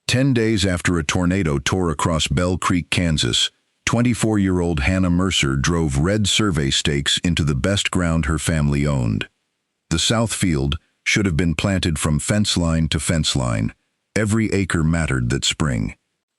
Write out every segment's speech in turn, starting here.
10 days after a tornado tore across Bell Creek, Kansas, 24-year-old Hannah Mercer drove red survey stakes into the best ground her family owned. The south field should have been planted from fence line to fence line. Every acre mattered that spring.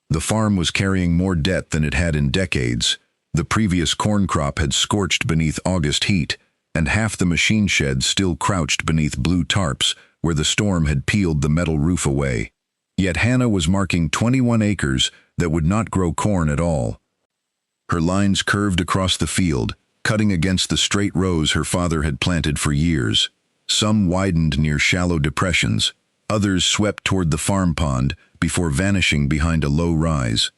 The farm was carrying more debt than it had in decades. The previous corn crop had scorched beneath August heat, and half the machine shed still crouched beneath blue tarps where the storm had peeled the metal roof away. Yet Hannah was marking 21 acres that would not grow corn at all. Her lines curved across the field, cutting against the straight rows her father had planted for years. Some widened near shallow depressions, others swept toward the farm pond before vanishing behind a low rise.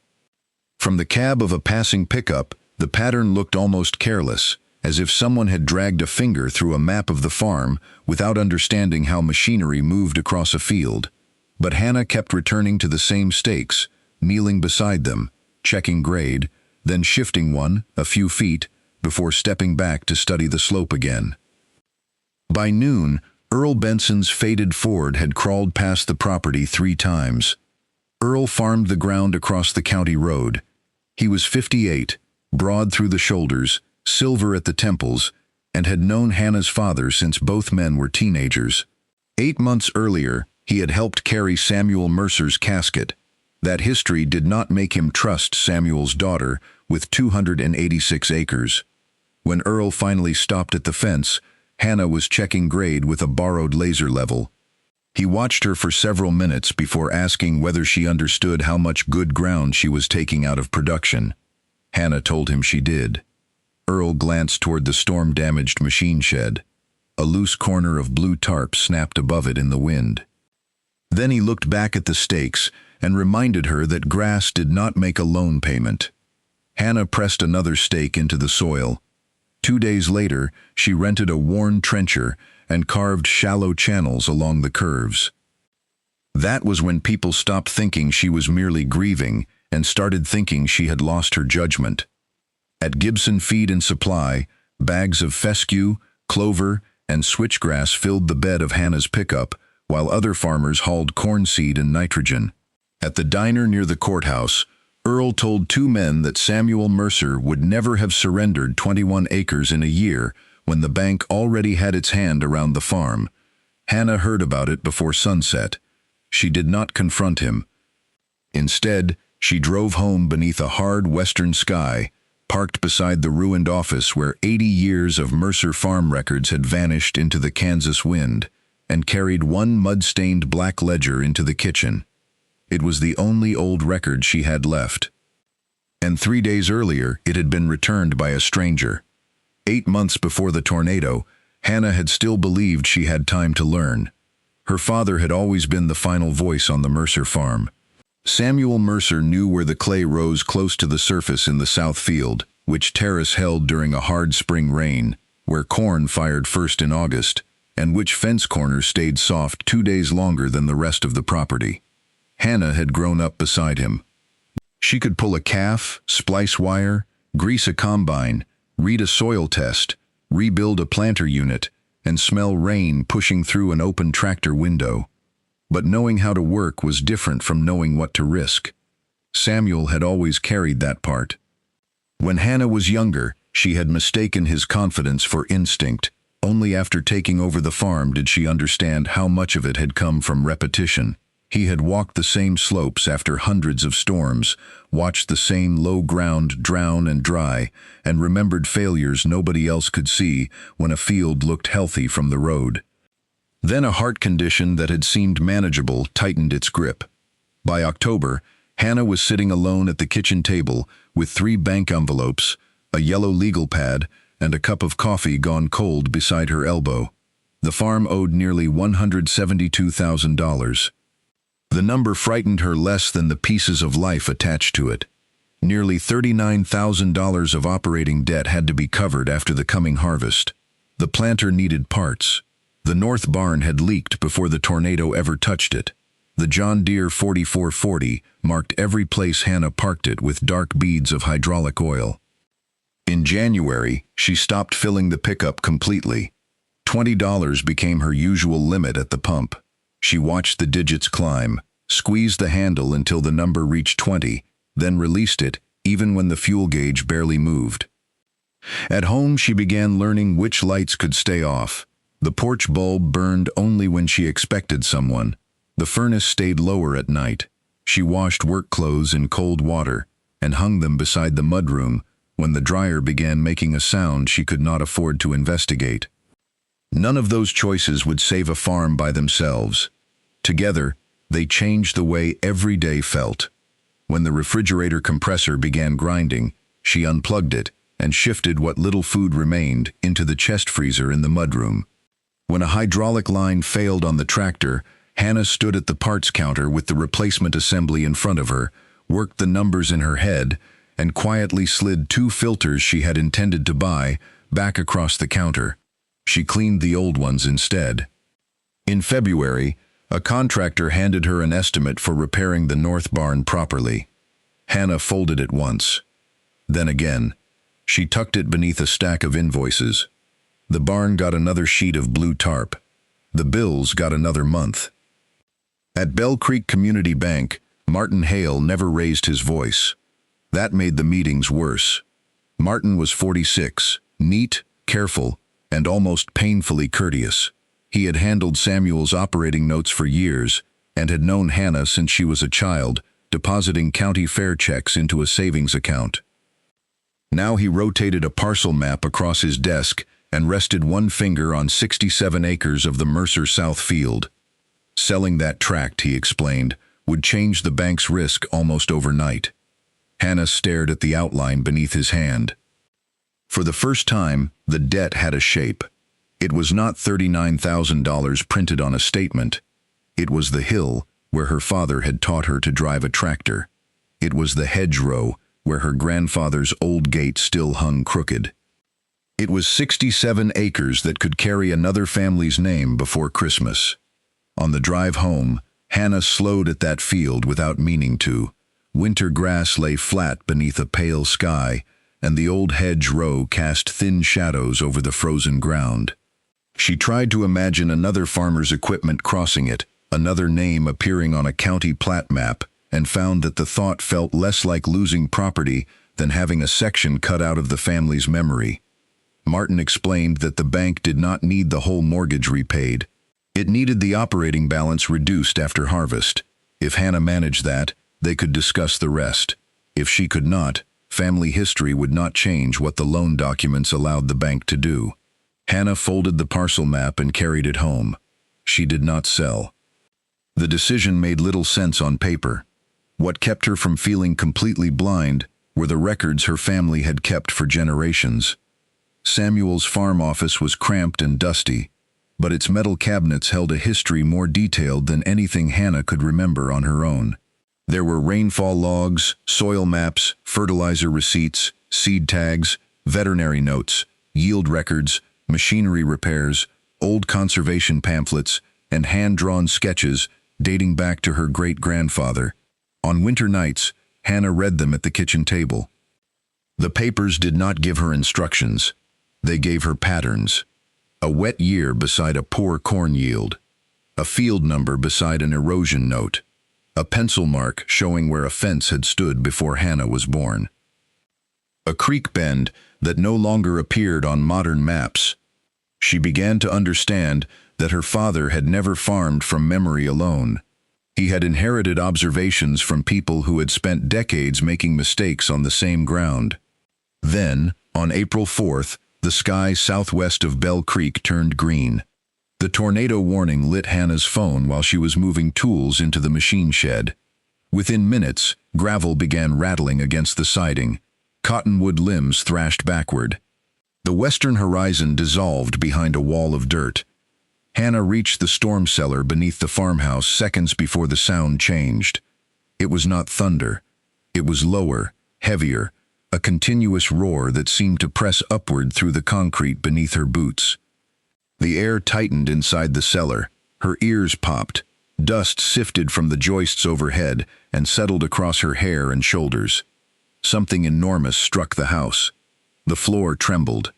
From the cab of a passing pickup, the pattern looked almost careless, as if someone had dragged a finger through a map of the farm without understanding how machinery moved across a field. But Hannah kept returning to the same stakes, kneeling beside them, checking grade, then shifting one a few feet before stepping back to study the slope again. By noon, Earl Benson's faded Ford had crawled past the property 3 times. Earl farmed the ground across the county road. He was 58, broad through the shoulders, silver at the temples, and had known Hannah's father since both men were teenagers. 8 months earlier, he had helped carry Samuel Mercer's casket. That history did not make him trust Samuel's daughter with 286 acres. When Earl finally stopped at the fence, Hannah was checking grade with a borrowed laser level. He watched her for several minutes before asking whether she understood how much good ground she was taking out of production. Hannah told him she did. Earl glanced toward the storm-damaged machine shed. A loose corner of blue tarp snapped above it in the wind. Then he looked back at the stakes and reminded her that grass did not make a loan payment. Hannah pressed another stake into the soil. 2 days later, she rented a worn trencher and carved shallow channels along the curves. That was when people stopped thinking she was merely grieving and started thinking she had lost her judgment. At Gibson Feed and Supply, bags of fescue, clover, and switchgrass filled the bed of Hannah's pickup, while other farmers hauled corn seed and nitrogen. At the diner near the courthouse, Earl told 2 men that Samuel Mercer would never have surrendered 21 acres in a year when the bank already had its hand around the farm. Hannah heard about it before sunset. She did not confront him. Instead, she drove home beneath a hard western sky, parked beside the ruined office where 80 years of Mercer farm records had vanished into the Kansas wind, and carried one mud-stained black ledger into the kitchen. It was the only old record she had left. And 3 days earlier, it had been returned by a stranger. 8 months before the tornado, Hannah had still believed she had time to learn. Her father had always been the final voice on the Mercer farm. Samuel Mercer knew where the clay rose close to the surface in the south field, which terrace held during a hard spring rain, where corn fired first in August, and which fence corners stayed soft 2 days longer than the rest of the property. Hannah had grown up beside him. She could pull a calf, splice wire, grease a combine, read a soil test, rebuild a planter unit, and smell rain pushing through an open tractor window. But knowing how to work was different from knowing what to risk. Samuel had always carried that part. When Hannah was younger, she had mistaken his confidence for instinct. Only after taking over the farm did she understand how much of it had come from repetition. He had walked the same slopes after hundreds of storms, watched the same low ground drown and dry, and remembered failures nobody else could see when a field looked healthy from the road. Then a heart condition that had seemed manageable tightened its grip. By October, Hannah was sitting alone at the kitchen table with 3 bank envelopes, a yellow legal pad, and a cup of coffee gone cold beside her elbow. The farm owed nearly $172,000. The number frightened her less than the pieces of life attached to it. Nearly $39,000 of operating debt had to be covered after the coming harvest. The planter needed parts. The north barn had leaked before the tornado ever touched it. The John Deere 4440 marked every place Hannah parked it with dark beads of hydraulic oil. In January, she stopped filling the pickup completely. $20 became her usual limit at the pump. She watched the digits climb, squeezed the handle until the number reached 20, then released it, even when the fuel gauge barely moved. At home, she began learning which lights could stay off. The porch bulb burned only when she expected someone. The furnace stayed lower at night. She washed work clothes in cold water and hung them beside the mudroom when the dryer began making a sound she could not afford to investigate. None of those choices would save a farm by themselves. Together, they changed the way every day felt. When the refrigerator compressor began grinding, she unplugged it and shifted what little food remained into the chest freezer in the mudroom. When a hydraulic line failed on the tractor, Hannah stood at the parts counter with the replacement assembly in front of her, worked the numbers in her head, and quietly slid 2 filters she had intended to buy back across the counter. She cleaned the old ones instead. In February, a contractor handed her an estimate for repairing the north barn properly. Hannah folded it once. Then again. She tucked it beneath a stack of invoices. The barn got another sheet of blue tarp. The bills got another month. At Bell Creek Community Bank, Martin Hale never raised his voice. That made the meetings worse. Martin was 46, neat, careful, and almost painfully courteous. He had handled Samuel's operating notes for years and had known Hannah since she was a child, depositing county fair checks into a savings account. Now he rotated a parcel map across his desk and rested one finger on 67 acres of the Mercer South field. Selling that tract, he explained, would change the bank's risk almost overnight. Hannah stared at the outline beneath his hand. For the first time, the debt had a shape. It was not $39,000 printed on a statement. It was the hill where her father had taught her to drive a tractor. It was the hedgerow where her grandfather's old gate still hung crooked. It was 67 acres that could carry another family's name before Christmas. On the drive home, Hannah slowed at that field without meaning to. Winter grass lay flat beneath a pale sky, and the old hedgerow cast thin shadows over the frozen ground. She tried to imagine another farmer's equipment crossing it, another name appearing on a county plat map, and found that the thought felt less like losing property than having a section cut out of the family's memory. Martin explained that the bank did not need the whole mortgage repaid. It needed the operating balance reduced after harvest. If Hannah managed that, they could discuss the rest. If she could not, family history would not change what the loan documents allowed the bank to do. Hannah folded the parcel map and carried it home. She did not sell. The decision made little sense on paper. What kept her from feeling completely blind were the records her family had kept for generations. Samuel's farm office was cramped and dusty, but its metal cabinets held a history more detailed than anything Hannah could remember on her own. There were rainfall logs, soil maps, fertilizer receipts, seed tags, veterinary notes, yield records, machinery repairs, old conservation pamphlets, and hand-drawn sketches dating back to her great-grandfather. On winter nights, Hannah read them at the kitchen table. The papers did not give her instructions. They gave her patterns. A wet year beside a poor corn yield. A field number beside an erosion note. A pencil mark showing where a fence had stood before Hannah was born. A creek bend that no longer appeared on modern maps. She began to understand that her father had never farmed from memory alone. He had inherited observations from people who had spent decades making mistakes on the same ground. Then, on April 4th, the sky southwest of Bell Creek turned green. The tornado warning lit Hannah's phone while she was moving tools into the machine shed. Within minutes, gravel began rattling against the siding. Cottonwood limbs thrashed backward. The western horizon dissolved behind a wall of dirt. Hannah reached the storm cellar beneath the farmhouse seconds before the sound changed. It was not thunder. It was lower, heavier, a continuous roar that seemed to press upward through the concrete beneath her boots. The air tightened inside the cellar. Her ears popped. Dust sifted from the joists overhead and settled across her hair and shoulders. Something enormous struck the house. The floor trembled.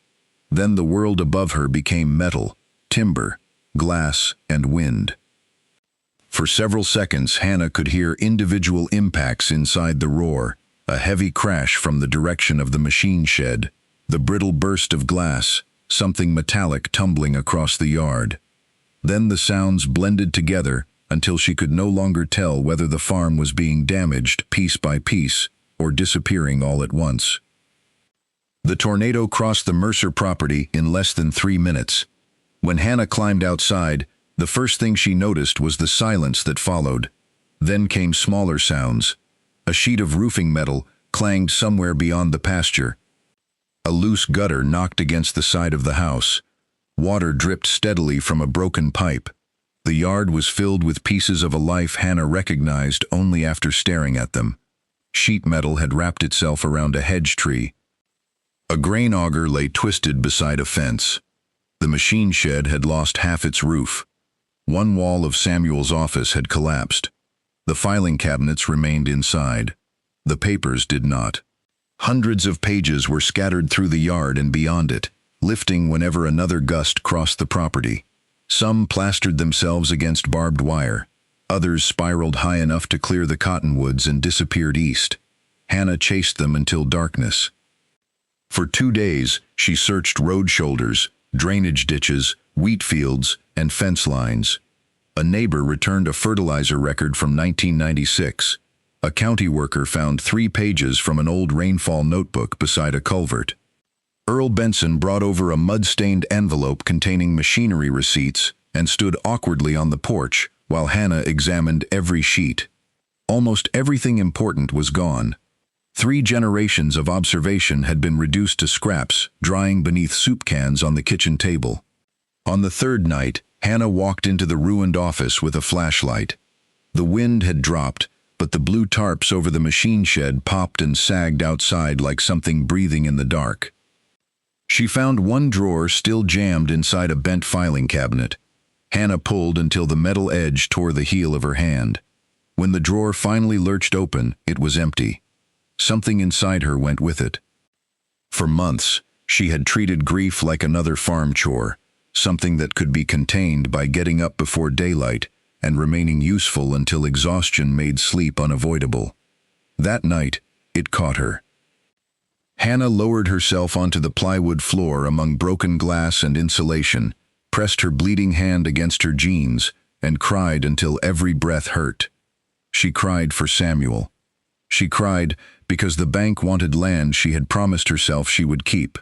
Then the world above her became metal, timber, glass, and wind. For several seconds, Hannah could hear individual impacts inside the roar, a heavy crash from the direction of the machine shed, the brittle burst of glass, something metallic tumbling across the yard. Then the sounds blended together until she could no longer tell whether the farm was being damaged piece by piece or disappearing all at once. The tornado crossed the Mercer property in less than 3 minutes. When Hannah climbed outside, the first thing she noticed was the silence that followed. Then came smaller sounds. A sheet of roofing metal clanged somewhere beyond the pasture. A loose gutter knocked against the side of the house. Water dripped steadily from a broken pipe. The yard was filled with pieces of a life Hannah recognized only after staring at them. Sheet metal had wrapped itself around a hedge tree. A grain auger lay twisted beside a fence. The machine shed had lost half its roof. One wall of Samuel's office had collapsed. The filing cabinets remained inside. The papers did not. Hundreds of pages were scattered through the yard and beyond it, lifting whenever another gust crossed the property. Some plastered themselves against barbed wire. Others spiraled high enough to clear the cottonwoods and disappeared east. Hannah chased them until darkness. For 2 days, she searched road shoulders, drainage ditches, wheat fields, and fence lines. A neighbor returned a fertilizer record from 1996. A county worker found 3 pages from an old rainfall notebook beside a culvert. Earl Benson brought over a mud-stained envelope containing machinery receipts and stood awkwardly on the porch while Hannah examined every sheet. Almost everything important was gone. 3 generations of observation had been reduced to scraps, drying beneath soup cans on the kitchen table. On the 3rd night, Hannah walked into the ruined office with a flashlight. The wind had dropped, but the blue tarps over the machine shed popped and sagged outside like something breathing in the dark. She found one drawer still jammed inside a bent filing cabinet. Hannah pulled until the metal edge tore the heel of her hand. When the drawer finally lurched open, it was empty. Something inside her went with it. For months, she had treated grief like another farm chore, something that could be contained by getting up before daylight and remaining useful until exhaustion made sleep unavoidable. That night, it caught her. Hannah lowered herself onto the plywood floor among broken glass and insulation, pressed her bleeding hand against her jeans, and cried until every breath hurt. She cried for Samuel. She cried because the bank wanted land she had promised herself she would keep.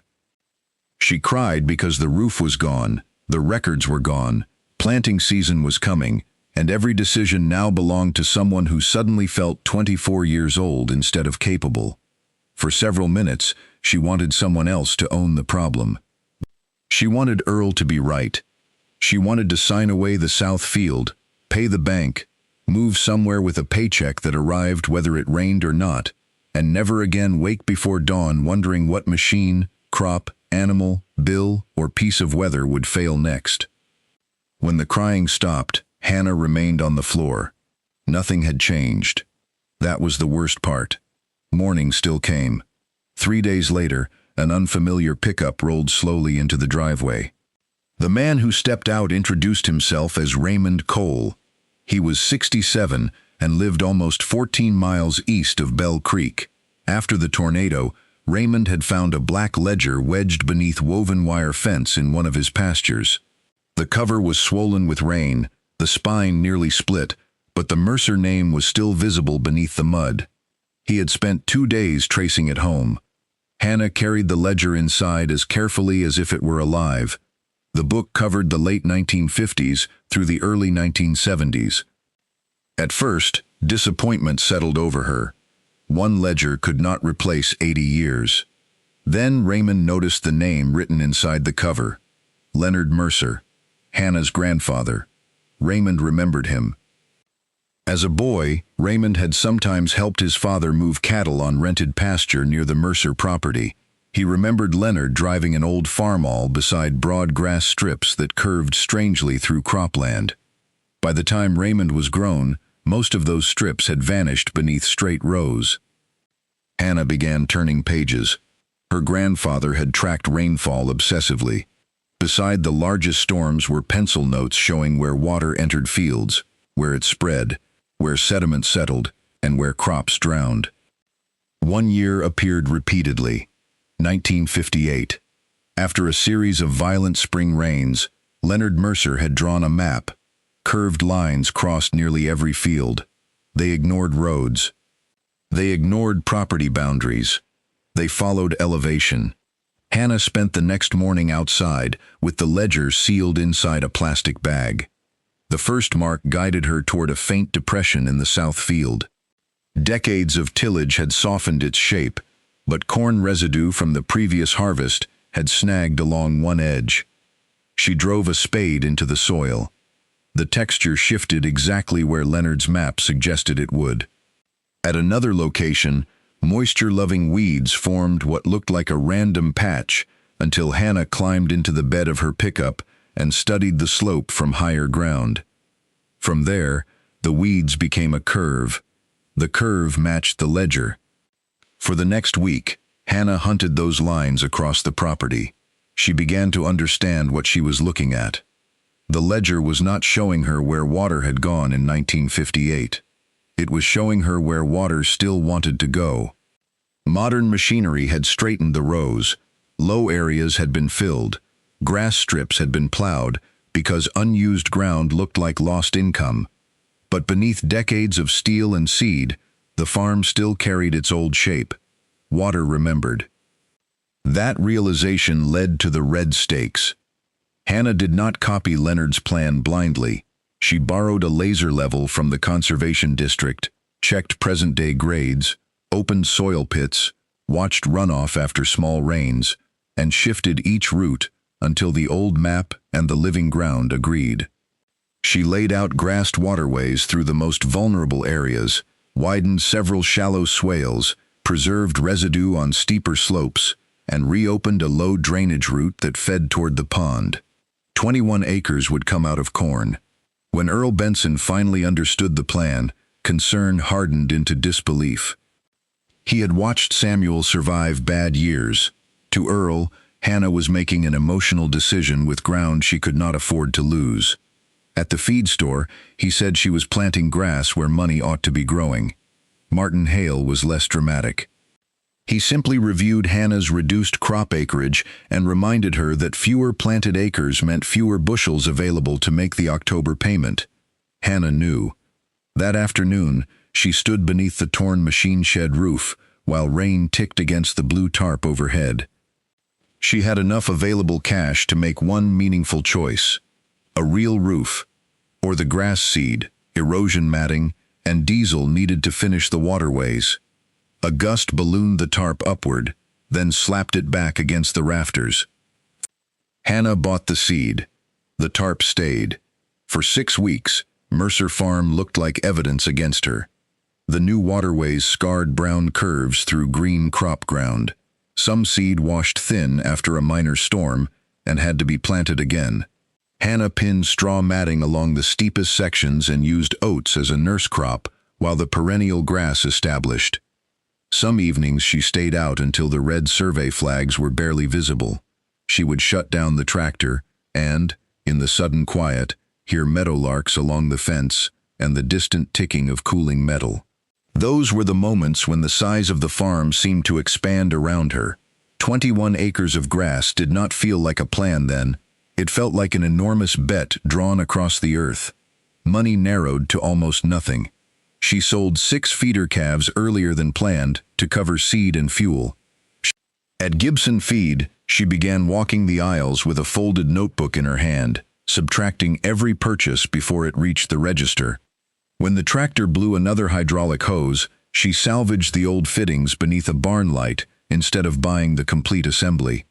She cried because the roof was gone, the records were gone, planting season was coming, and every decision now belonged to someone who suddenly felt 24 years old instead of capable. For several minutes, she wanted someone else to own the problem. She wanted Earl to be right. She wanted to sign away the South Field, pay the bank, move somewhere with a paycheck that arrived whether it rained or not, and never again wake before dawn wondering what machine, crop, animal, bill, or piece of weather would fail next. When the crying stopped, Hannah remained on the floor. Nothing had changed. That was the worst part. Morning still came. 3 days later, an unfamiliar pickup rolled slowly into the driveway. The man who stepped out introduced himself as Raymond Cole. He was 67 and lived almost 14 miles east of Bell Creek. After the tornado, Raymond had found a black ledger wedged beneath woven wire fence in one of his pastures. The cover was swollen with rain, the spine nearly split, but the Mercer name was still visible beneath the mud. He had spent 2 days tracing it home. Hannah carried the ledger inside as carefully as if it were alive. The book covered the late 1950s through the early 1970s. At first, disappointment settled over her. One ledger could not replace 80 years. Then Raymond noticed the name written inside the cover. Leonard Mercer, Hannah's grandfather. Raymond remembered him. As a boy, Raymond had sometimes helped his father move cattle on rented pasture near the Mercer property. He remembered Leonard driving an old farmall beside broad grass strips that curved strangely through cropland. By the time Raymond was grown, most of those strips had vanished beneath straight rows. Hannah began turning pages. Her grandfather had tracked rainfall obsessively. Beside the largest storms were pencil notes showing where water entered fields, where it spread, where sediment settled, and where crops drowned. One year appeared repeatedly, 1958. After a series of violent spring rains, Leonard Mercer had drawn a map. Curved lines crossed nearly every field. They ignored roads. They ignored property boundaries. They followed elevation. Hannah spent the next morning outside, with the ledger sealed inside a plastic bag. The first mark guided her toward a faint depression in the south field. Decades of tillage had softened its shape, but corn residue from the previous harvest had snagged along one edge. She drove a spade into the soil. The texture shifted exactly where Leonard's map suggested it would. At another location, moisture-loving weeds formed what looked like a random patch until Hannah climbed into the bed of her pickup and studied the slope from higher ground. From there, the weeds became a curve. The curve matched the ledger. For the next week, Hannah hunted those lines across the property. She began to understand what she was looking at. The ledger was not showing her where water had gone in 1958. It was showing her where water still wanted to go. Modern machinery had straightened the rows. Low areas had been filled. Grass strips had been plowed because unused ground looked like lost income. But beneath decades of steel and seed, the farm still carried its old shape. Water remembered. That realization led to the red stakes. Hannah did not copy Leonard's plan blindly. She borrowed a laser level from the conservation district, checked present-day grades, opened soil pits, watched runoff after small rains, and shifted each route until the old map and the living ground agreed. She laid out grassed waterways through the most vulnerable areas, widened several shallow swales, preserved residue on steeper slopes, and reopened a low drainage route that fed toward the pond. 21 acres would come out of corn. When Earl Benson finally understood the plan, concern hardened into disbelief. He had watched Samuel survive bad years. To Earl, Hannah was making an emotional decision with ground she could not afford to lose. At the feed store, he said she was planting grass where money ought to be growing. Martin Hale was less dramatic. He simply reviewed Hannah's reduced crop acreage and reminded her that fewer planted acres meant fewer bushels available to make the October payment. Hannah knew. That afternoon, she stood beneath the torn machine shed roof while rain ticked against the blue tarp overhead. She had enough available cash to make one meaningful choice: a real roof, or the grass seed, erosion matting, and diesel needed to finish the waterways. A gust ballooned the tarp upward, then slapped it back against the rafters. Hannah bought the seed. The tarp stayed. For 6 weeks, Mercer Farm looked like evidence against her. The new waterways scarred brown curves through green crop ground. Some seed washed thin after a minor storm and had to be planted again. Hannah pinned straw matting along the steepest sections and used oats as a nurse crop while the perennial grass established. Some evenings she stayed out until the red survey flags were barely visible. She would shut down the tractor and, in the sudden quiet, hear meadowlarks along the fence and the distant ticking of cooling metal. Those were the moments when the size of the farm seemed to expand around her. 21 acres of grass did not feel like a plan then. It felt like an enormous bet drawn across the earth. Money narrowed to almost nothing. She sold 6 feeder calves earlier than planned to cover seed and fuel. At Gibson Feed, she began walking the aisles with a folded notebook in her hand, subtracting every purchase before it reached the register. When the tractor blew another hydraulic hose, she salvaged the old fittings beneath a barn light instead of buying the complete assembly.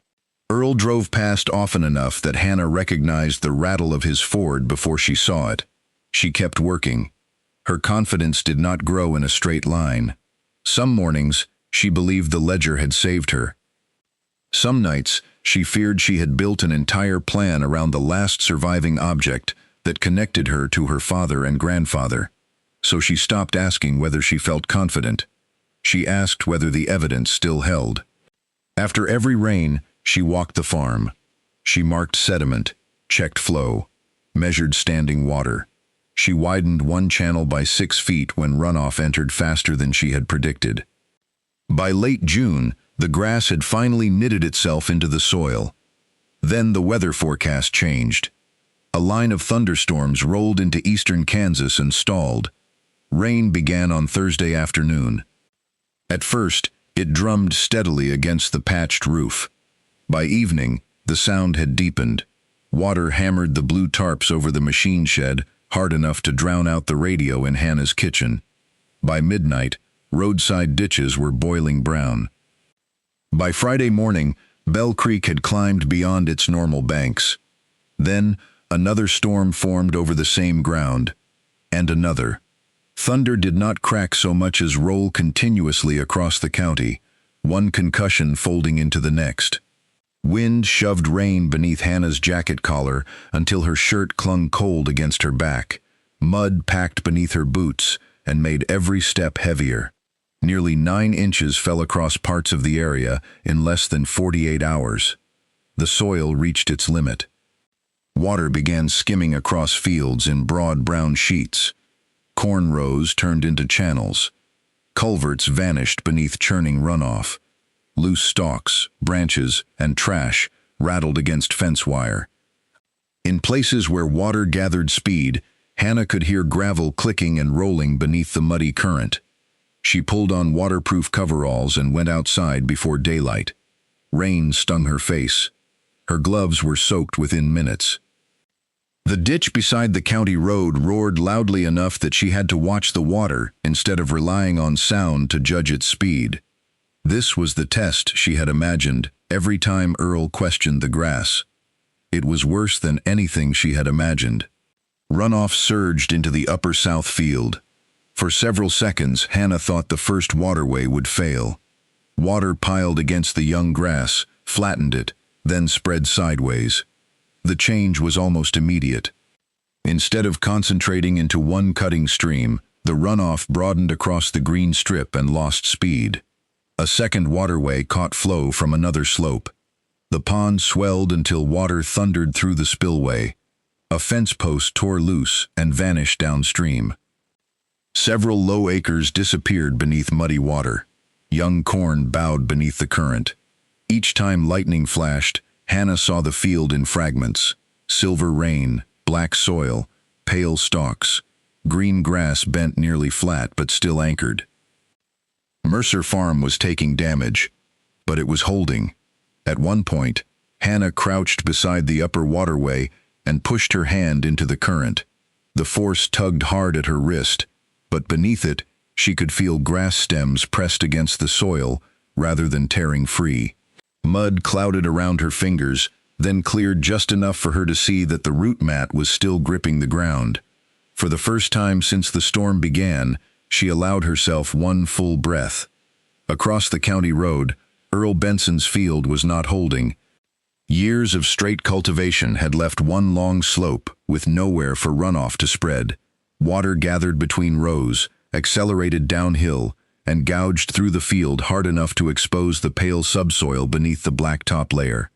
Earl drove past often enough that Hannah recognized the rattle of his Ford before she saw it. She kept working. Her confidence did not grow in a straight line. Some mornings, she believed the ledger had saved her. Some nights, she feared she had built an entire plan around the last surviving object that connected her to her father and grandfather. So she stopped asking whether she felt confident. She asked whether the evidence still held. After every rain, she walked the farm. She marked sediment, checked flow, measured standing water. She widened one channel by 6 feet when runoff entered faster than she had predicted. By late June, the grass had finally knitted itself into the soil. Then the weather forecast changed. A line of thunderstorms rolled into eastern Kansas and stalled. Rain began on Thursday afternoon. At first, it drummed steadily against the patched roof. By evening, the sound had deepened. Water hammered the blue tarps over the machine shed, hard enough to drown out the radio in Hannah's kitchen. By midnight, roadside ditches were boiling brown. By Friday morning, Bell Creek had climbed beyond its normal banks. Then, another storm formed over the same ground, and another. Thunder did not crack so much as roll continuously across the county, one concussion folding into the next. Wind shoved rain beneath Hannah's jacket collar until her shirt clung cold against her back. Mud packed beneath her boots and made every step heavier. Nearly 9 inches fell across parts of the area in less than 48 hours. The soil reached its limit. Water began skimming across fields in broad brown sheets. Corn rows turned into channels. Culverts vanished beneath churning runoff. Loose stalks, branches, and trash rattled against fence wire. In places where water gathered speed, Hannah could hear gravel clicking and rolling beneath the muddy current. She pulled on waterproof coveralls and went outside before daylight. Rain stung her face. Her gloves were soaked within minutes. The ditch beside the county road roared loudly enough that she had to watch the water instead of relying on sound to judge its speed. This was the test she had imagined every time Earl questioned the grass. It was worse than anything she had imagined. Runoff surged into the upper south field. For several seconds, Hannah thought the first waterway would fail. Water piled against the young grass, flattened it, then spread sideways. The change was almost immediate. Instead of concentrating into one cutting stream, the runoff broadened across the green strip and lost speed. A second waterway caught flow from another slope. The pond swelled until water thundered through the spillway. A fence post tore loose and vanished downstream. Several low acres disappeared beneath muddy water. Young corn bowed beneath the current. Each time lightning flashed, Hannah saw the field in fragments. Silver rain, black soil, pale stalks. Green grass bent nearly flat but still anchored. Mercer Farm was taking damage, but it was holding. At one point, Hannah crouched beside the upper waterway and pushed her hand into the current. The force tugged hard at her wrist, but beneath it, she could feel grass stems pressed against the soil rather than tearing free. Mud clouded around her fingers, then cleared just enough for her to see that the root mat was still gripping the ground. For the first time since the storm began, she allowed herself one full breath. Across the county road, Earl Benson's field was not holding. Years of straight cultivation had left one long slope with nowhere for runoff to spread. Water gathered between rows, accelerated downhill, and gouged through the field hard enough to expose the pale subsoil beneath the black top layer.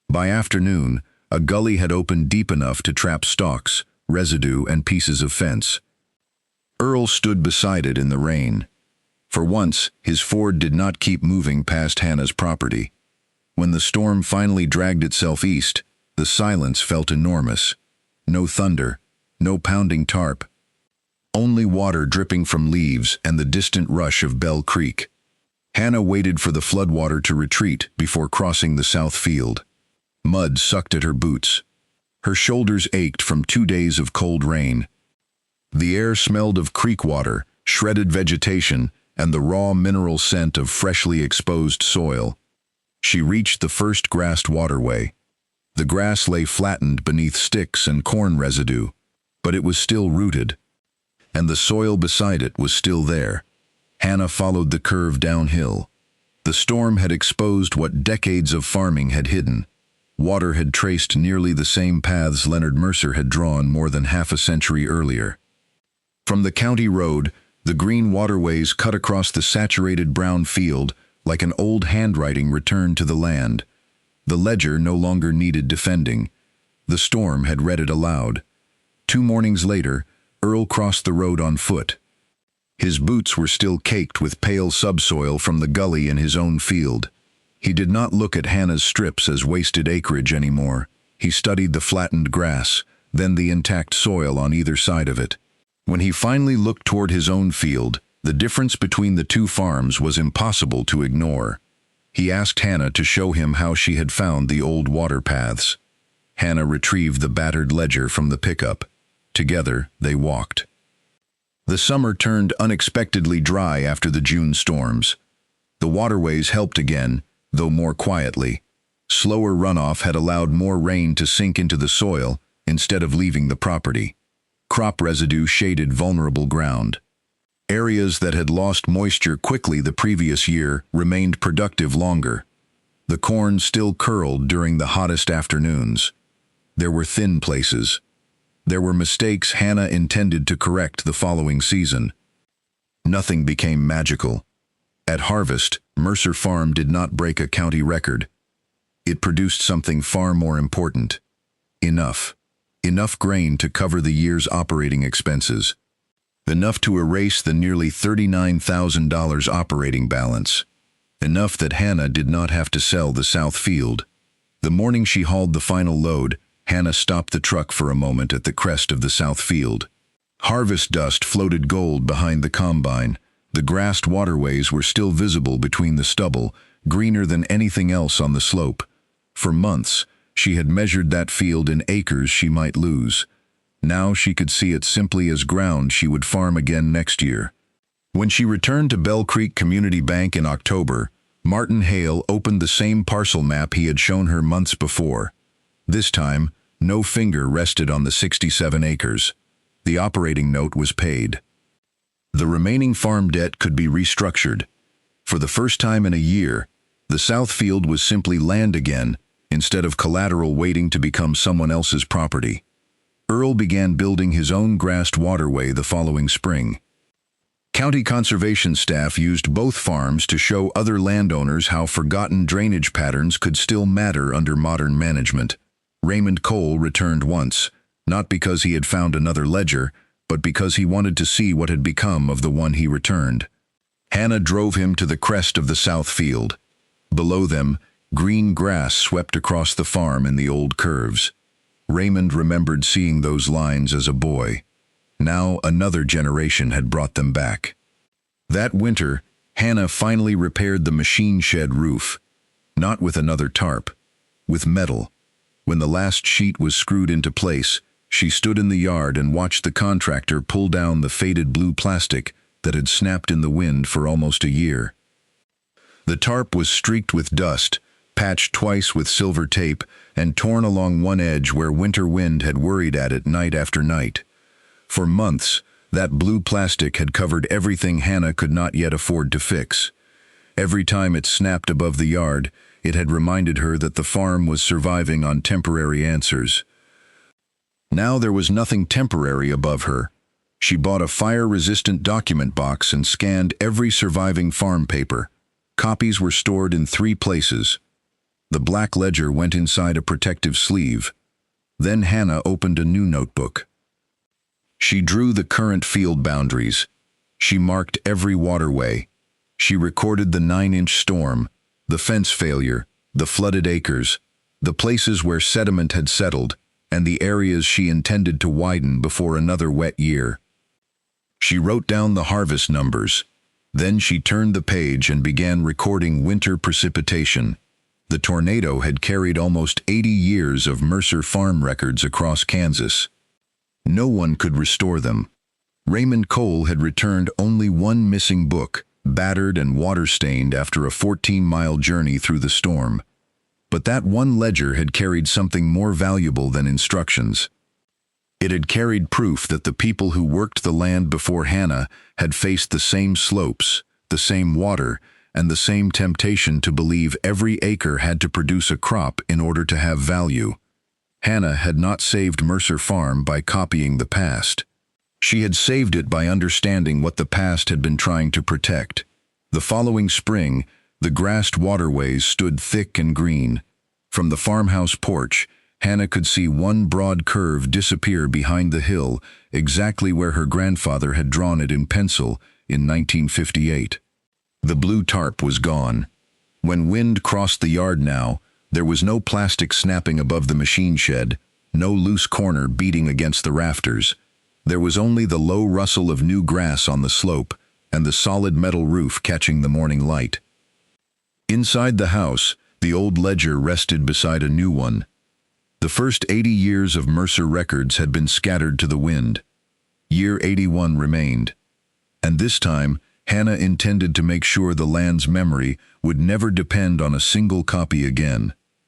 By afternoon, a gully had opened deep enough to trap stalks, residue, and pieces of fence. Earl stood beside it in the rain. For once, his Ford did not keep moving past Hannah's property. When the storm finally dragged itself east, the silence felt enormous. No thunder, no pounding tarp. Only water dripping from leaves and the distant rush of Bell Creek. Hannah waited for the floodwater to retreat before crossing the south field. Mud sucked at her boots. Her shoulders ached from 2 days of cold rain. The air smelled of creek water, shredded vegetation, and the raw mineral scent of freshly exposed soil. She reached the first grassed waterway. The grass lay flattened beneath sticks and corn residue, but it was still rooted, and the soil beside it was still there. Hannah followed the curve downhill. The storm had exposed what decades of farming had hidden. Water had traced nearly the same paths Leonard Mercer had drawn more than half a century earlier. From the county road, the green waterways cut across the saturated brown field like an old handwriting returned to the land. The ledger no longer needed defending. The storm had read it aloud. 2 mornings later, Earl crossed the road on foot. His boots were still caked with pale subsoil from the gully in his own field. He did not look at Hannah's strips as wasted acreage anymore. He studied the flattened grass, then the intact soil on either side of it. When he finally looked toward his own field, the difference between the two farms was impossible to ignore. He asked Hannah to show him how she had found the old water paths. Hannah retrieved the battered ledger from the pickup. Together, they walked. The summer turned unexpectedly dry after the June storms. The waterways helped again, though more quietly. Slower runoff had allowed more rain to sink into the soil instead of leaving the property. Crop residue shaded vulnerable ground. Areas that had lost moisture quickly the previous year remained productive longer. The corn still curled during the hottest afternoons. There were thin places. There were mistakes Hannah intended to correct the following season. Nothing became magical. At harvest, Mercer Farm did not break a county record. It produced something far more important. Enough. Enough grain to cover the year's operating expenses. Enough to erase the nearly $39,000 operating balance. Enough that Hannah did not have to sell the south field. The morning she hauled the final load, Hannah stopped the truck for a moment at the crest of the south field. Harvest dust floated gold behind the combine. The grassed waterways were still visible between the stubble, greener than anything else on the slope. For months, she had measured that field in acres she might lose. Now she could see it simply as ground she would farm again next year. When she returned to Bell Creek Community Bank in October, Martin Hale opened the same parcel map he had shown her months before. This time, no finger rested on the 67 acres. The operating note was paid. The remaining farm debt could be restructured. For the first time in a year, the south field was simply land again, instead of collateral waiting to become someone else's property. Earl began building his own grassed waterway the following spring. County conservation staff used both farms to show other landowners how forgotten drainage patterns could still matter under modern management. Raymond Cole returned once, not because he had found another ledger, but because he wanted to see what had become of the one he returned. Hannah drove him to the crest of the south field. Below them, green grass swept across the farm in the old curves. Raymond remembered seeing those lines as a boy. Now another generation had brought them back. That winter, Hannah finally repaired the machine shed roof. Not with another tarp, with metal. When the last sheet was screwed into place, she stood in the yard and watched the contractor pull down the faded blue plastic that had snapped in the wind for almost a year. The tarp was streaked with dust, patched twice with silver tape, and torn along one edge where winter wind had worried at it night after night. For months, that blue plastic had covered everything Hannah could not yet afford to fix. Every time it snapped above the yard, it had reminded her that the farm was surviving on temporary answers. Now there was nothing temporary above her. She bought a fire-resistant document box and scanned every surviving farm paper. Copies were stored in 3 places. The black ledger went inside a protective sleeve. Then Hannah opened a new notebook. She drew the current field boundaries. She marked every waterway. She recorded the 9-inch storm, the fence failure, the flooded acres, the places where sediment had settled, and the areas she intended to widen before another wet year. She wrote down the harvest numbers. Then she turned the page and began recording winter precipitation. The tornado had carried almost 80 years of Mercer Farm records across Kansas. No one could restore them. Raymond Cole had returned only one missing book, battered and water-stained after a 14-mile journey through the storm. But that one ledger had carried something more valuable than instructions. It had carried proof that the people who worked the land before Hannah had faced the same slopes, the same water, and the same temptation to believe every acre had to produce a crop in order to have value. Hannah had not saved Mercer Farm by copying the past. She had saved it by understanding what the past had been trying to protect. The following spring, the grassed waterways stood thick and green. From the farmhouse porch, Hannah could see one broad curve disappear behind the hill, exactly where her grandfather had drawn it in pencil in 1958. The blue tarp was gone. When wind crossed the yard now, there was no plastic snapping above the machine shed, no loose corner beating against the rafters. There was only the low rustle of new grass on the slope and the solid metal roof catching the morning light. Inside the house, the old ledger rested beside a new one. The first 80 years of Mercer records had been scattered to the wind. Year 81 remained. And this time, Hannah intended to make sure the land's memory would never depend on a single copy again.